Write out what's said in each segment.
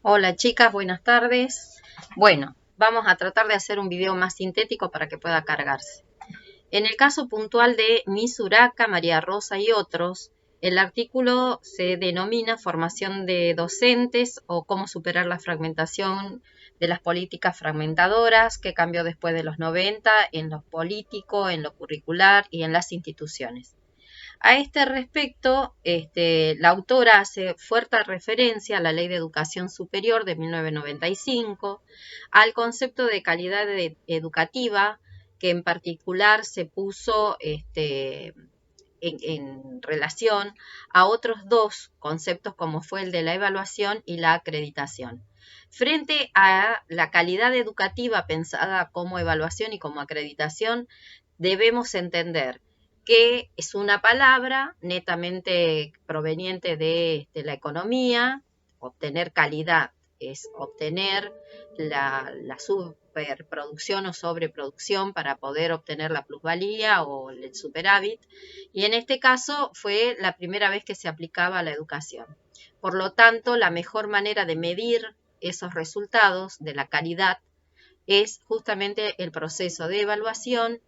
Hola chicas, buenas tardes. Bueno, vamos a tratar de hacer un video más sintético para que pueda cargarse. En el caso puntual de Miss Uraka, María Rosa y otros, el artículo se denomina formación de docentes o cómo superar la fragmentación de las políticas fragmentadoras que cambió después de los 90 en lo político, en lo curricular y en las instituciones. A este respecto, la autora hace fuerte referencia a la Ley de Educación Superior de 1995, al concepto de calidad educativa, que en particular se puso en relación a otros dos conceptos como fue el de la evaluación y la acreditación. Frente a la calidad educativa pensada como evaluación y como acreditación, debemos entender que es una palabra netamente proveniente de la economía. Obtener calidad es obtener la superproducción o sobreproducción para poder obtener la plusvalía o el superávit, y en este caso fue la primera vez que se aplicaba a la educación. Por lo tanto, la mejor manera de medir esos resultados de la calidad es justamente el proceso de evaluación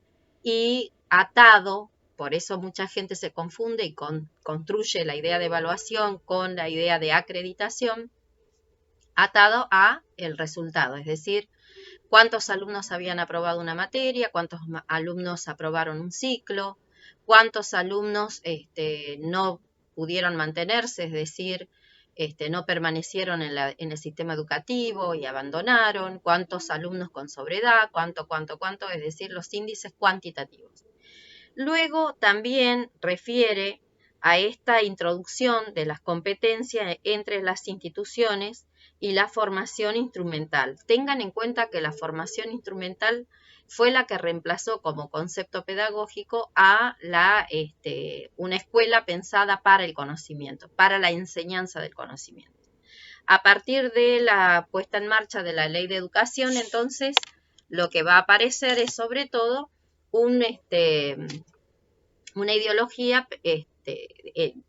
y atado, por eso mucha gente se confunde y construye la idea de evaluación con la idea de acreditación, atado a el resultado, es decir, cuántos alumnos habían aprobado una materia, cuántos alumnos aprobaron un ciclo, cuántos alumnos no pudieron mantenerse, es decir, no permanecieron en el sistema educativo y abandonaron, cuántos alumnos con sobredad, cuánto, es decir, los índices cuantitativos. Luego también refiere a esta introducción de las competencias entre las instituciones y la formación instrumental. Tengan en cuenta que la formación instrumental fue la que reemplazó como concepto pedagógico a una escuela pensada para el conocimiento, para la enseñanza del conocimiento. A partir de la puesta en marcha de la Ley de Educación, entonces, lo que va a aparecer es sobre todo un, una ideología de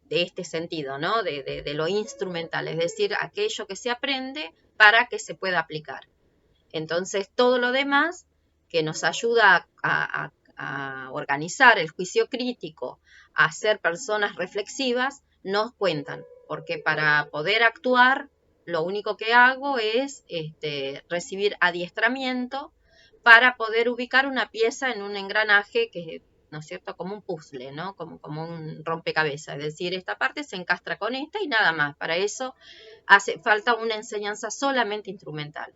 este sentido, ¿no? De lo instrumental, es decir, aquello que se aprende para que se pueda aplicar. Entonces, todo lo demás que nos ayuda a organizar el juicio crítico, a ser personas reflexivas, nos cuentan, porque para poder actuar, lo único que hago es recibir adiestramiento para poder ubicar una pieza en un engranaje que, ¿no es cierto?, como un puzzle, ¿no? Como un rompecabezas, es decir, esta parte se encastra con esta y nada más. Para eso hace falta una enseñanza solamente instrumental.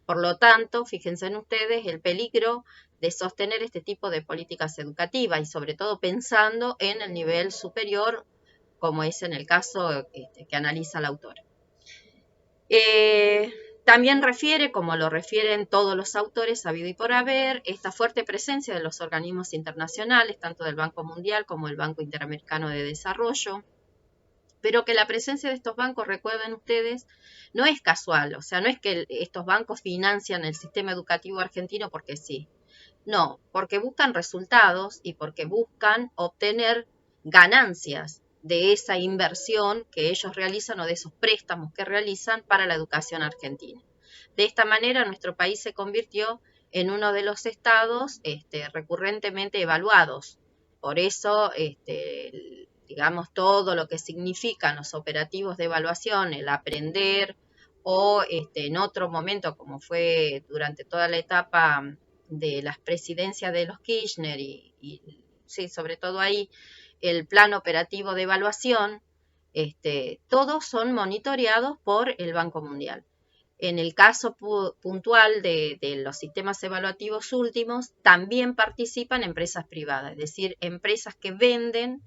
Por lo tanto, fíjense en ustedes el peligro de sostener este tipo de políticas educativas y sobre todo pensando en el nivel superior, como es en el caso que analiza la autora. También refiere, como lo refieren todos los autores habido y por haber, esta fuerte presencia de los organismos internacionales, tanto del Banco Mundial como el Banco Interamericano de Desarrollo, pero que la presencia de estos bancos, recuerden ustedes, no es casual, o sea, no es que estos bancos financian el sistema educativo argentino porque sí, no, porque buscan resultados y porque buscan obtener ganancias de esa inversión que ellos realizan o de esos préstamos que realizan para la educación argentina. De esta manera, nuestro país se convirtió en uno de los estados recurrentemente evaluados. Por eso, digamos, todo lo que significan los operativos de evaluación, el aprender o en otro momento, como fue durante toda la etapa de las presidencias de los Kirchner sí, sobre todo ahí, el plan operativo de evaluación, todos son monitoreados por el Banco Mundial. En el caso puntual de los sistemas evaluativos últimos, también participan empresas privadas, es decir, empresas que venden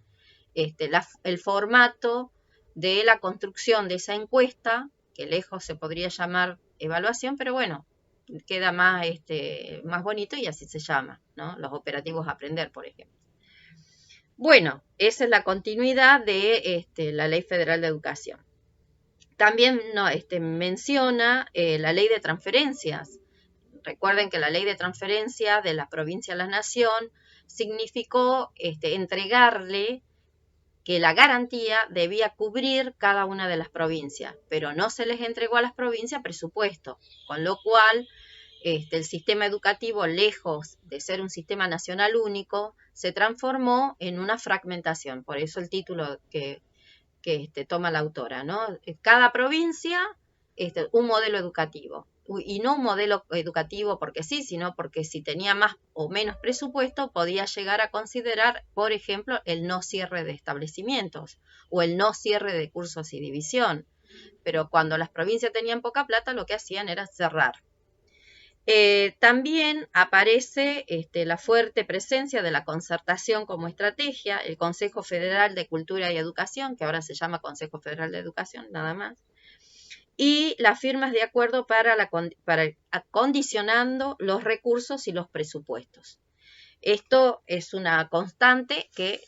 el formato de la construcción de esa encuesta, que lejos se podría llamar evaluación, pero bueno, queda más bonito y así se llama, ¿no? Los operativos Aprender, por ejemplo. Bueno, esa es la continuidad de la Ley Federal de Educación. También no, menciona la Ley de Transferencias. Recuerden que la Ley de Transferencia de la provincia a la nación significó entregarle que la garantía debía cubrir cada una de las provincias, pero no se les entregó a las provincias presupuesto, con lo cual el sistema educativo, lejos de ser un sistema nacional único, se transformó en una fragmentación. Por eso el título que toma la autora, ¿no? Cada provincia, un modelo educativo. Y no un modelo educativo porque sí, sino porque si tenía más o menos presupuesto, podía llegar a considerar, por ejemplo, el no cierre de establecimientos o el no cierre de cursos y división. Pero cuando las provincias tenían poca plata, lo que hacían era cerrar. También aparece la fuerte presencia de la concertación como estrategia, el Consejo Federal de Cultura y Educación, que ahora se llama Consejo Federal de Educación, nada más, y las firmas de acuerdo para acondicionando los recursos y los presupuestos. Esto es una constante que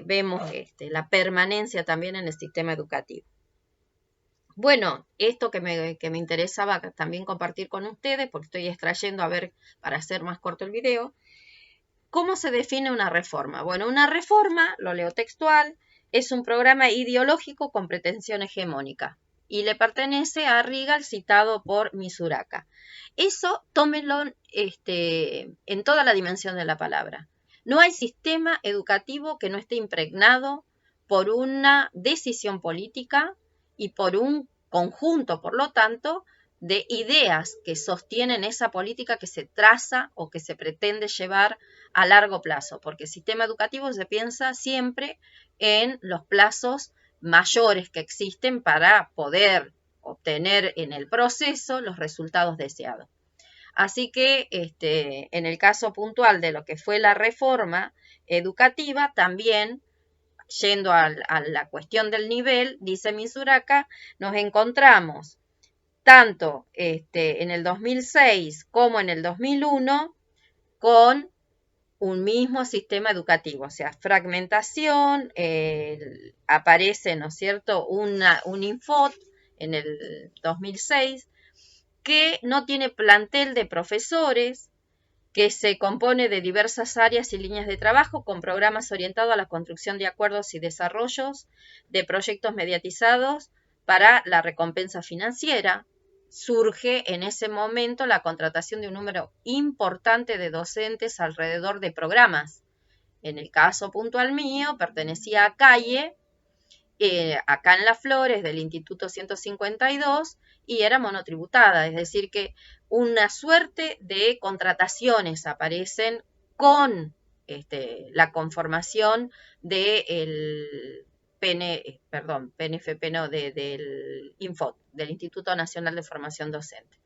vemos la permanencia también en el sistema educativo. Bueno, esto que me interesaba también compartir con ustedes, porque estoy extrayendo, a ver, para hacer más corto el video, ¿cómo se define una reforma? Bueno, una reforma, lo leo textual, es un programa ideológico con pretensión hegemónica y le pertenece a Rigal, citado por Misuraka. Eso tómenlo en toda la dimensión de la palabra. No hay sistema educativo que no esté impregnado por una decisión política y por un conjunto, por lo tanto, de ideas que sostienen esa política que se traza o que se pretende llevar a largo plazo, porque el sistema educativo se piensa siempre en los plazos mayores que existen para poder obtener en el proceso los resultados deseados. Así que en el caso puntual de lo que fue la reforma educativa, también yendo a la cuestión del nivel, dice Misuraka, nos encontramos tanto en el 2006 como en el 2001 con un mismo sistema educativo, o sea, fragmentación, aparece, ¿no es cierto?, un Infot en el 2006 que no tiene plantel de profesores, que se compone de diversas áreas y líneas de trabajo con programas orientados a la construcción de acuerdos y desarrollos de proyectos mediatizados para la recompensa financiera. Surge en ese momento la contratación de un número importante de docentes alrededor de programas. En el caso puntual mío, pertenecía a Calle, acá en Las Flores, del Instituto 152, y era monotributada, es decir que una suerte de contrataciones aparecen con la conformación del PNFP, no, del Infot, del Instituto Nacional de Formación Docente.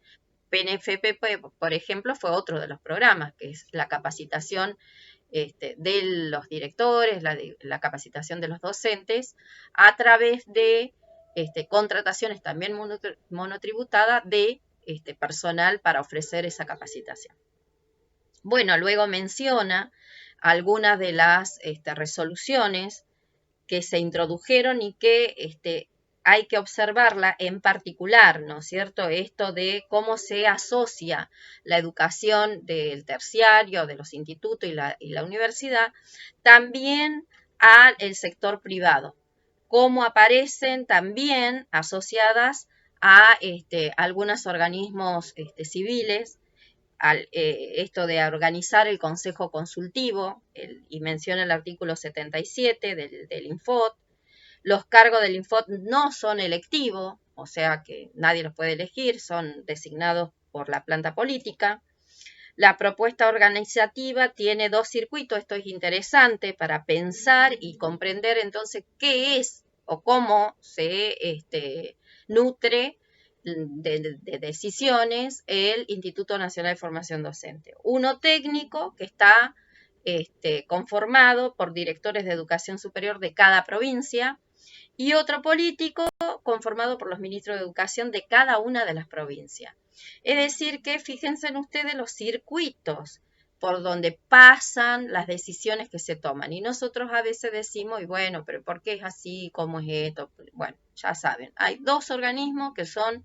PNFP, por ejemplo, fue otro de los programas, que es la capacitación de los directores, la capacitación de los docentes, a través de contrataciones también monotributadas de personal para ofrecer esa capacitación. Bueno, luego menciona algunas de las resoluciones que se introdujeron y que hay que observarla en particular, ¿no es cierto? Esto de cómo se asocia la educación del terciario, de los institutos y la universidad, también al sector privado, cómo aparecen también asociadas a algunos organismos civiles, esto de organizar el Consejo Consultivo, y menciona el artículo 77 del Infot. Los cargos del Infot no son electivos, o sea que nadie los puede elegir, son designados por la planta política. La propuesta organizativa tiene dos circuitos, esto es interesante para pensar y comprender entonces qué es o cómo se nutre de decisiones el Instituto Nacional de Formación Docente. Uno técnico que está conformado por directores de educación superior de cada provincia, y otro político conformado por los ministros de educación de cada una de las provincias. Es decir que fíjense en ustedes los circuitos por donde pasan las decisiones que se toman. Y nosotros a veces decimos, y bueno, pero ¿por qué es así? ¿Cómo es esto? Bueno, ya saben, hay dos organismos que son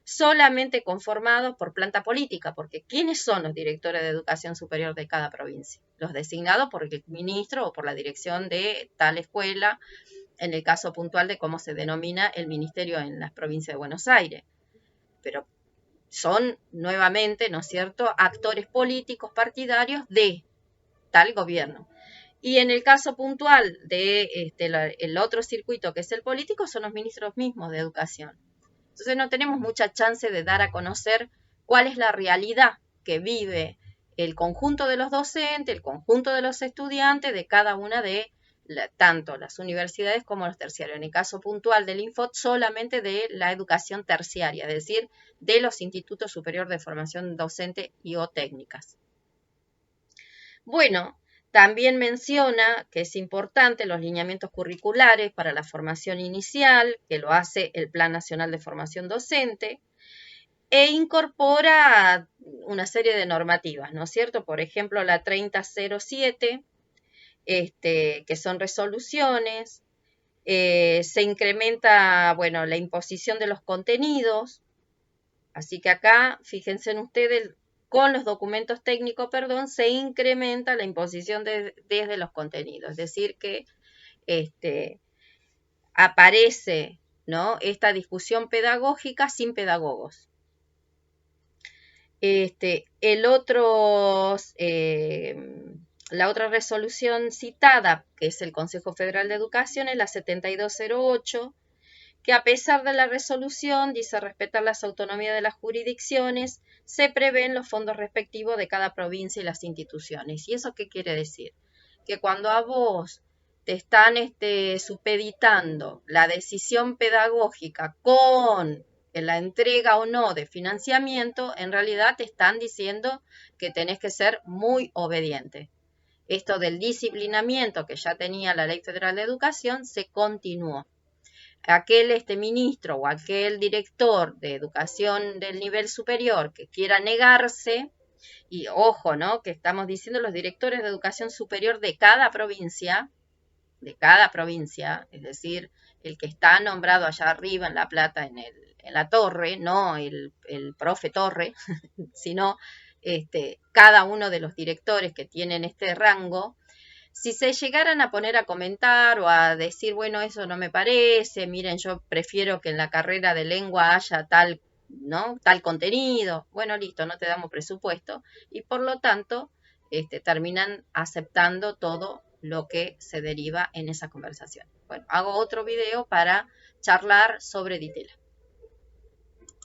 solamente conformados por planta política, porque ¿quiénes son los directores de educación superior de cada provincia? los designados por el ministro o por la dirección de tal escuela, en el caso puntual de cómo se denomina el ministerio en las provincias de Buenos Aires. Pero son nuevamente, ¿no es cierto?, actores políticos partidarios de tal gobierno. Y en el caso puntual de el otro circuito que es el político, son los ministros mismos de educación. Entonces no tenemos mucha chance de dar a conocer cuál es la realidad que vive el conjunto de los docentes, el conjunto de los estudiantes de cada una de tanto las universidades como los terciarios. En el caso puntual del Infot, solamente de la educación terciaria, es decir, de los institutos superiores de formación docente y o técnicas. Bueno, también menciona que es importante los lineamientos curriculares para la formación inicial, que lo hace el Plan Nacional de Formación Docente, e incorpora una serie de normativas, ¿no es cierto? Por ejemplo, la 3007, que son resoluciones, se incrementa, bueno, la imposición de los contenidos, así que acá, fíjense en ustedes, con los documentos técnicos, se incrementa la imposición desde los contenidos, es decir, que aparece, ¿no?, esta discusión pedagógica sin pedagogos. La otra resolución citada, que es el Consejo Federal de Educación, es la 7208, que a pesar de la resolución dice respetar las autonomías de las jurisdicciones, se prevén los fondos respectivos de cada provincia y las instituciones. ¿Y eso qué quiere decir? Que cuando a vos te están supeditando la decisión pedagógica con la entrega o no de financiamiento, en realidad te están diciendo que tenés que ser muy obediente. Esto del disciplinamiento que ya tenía la Ley Federal de Educación se continuó. Aquel ministro o aquel director de educación del nivel superior que quiera negarse, y ojo, ¿no?, que estamos diciendo los directores de educación superior de cada provincia, es decir, el que está nombrado allá arriba en La Plata, en la torre, no el profe Torre, sino cada uno de los directores que tienen este rango. Si se llegaran a poner a comentar o a decir, bueno, eso no me parece, miren, yo prefiero que en la carrera de lengua haya tal, ¿no?, tal contenido, bueno, listo, no te damos presupuesto, y por lo tanto terminan aceptando todo lo que se deriva en esa conversación. Bueno, hago otro video para charlar sobre Ditela.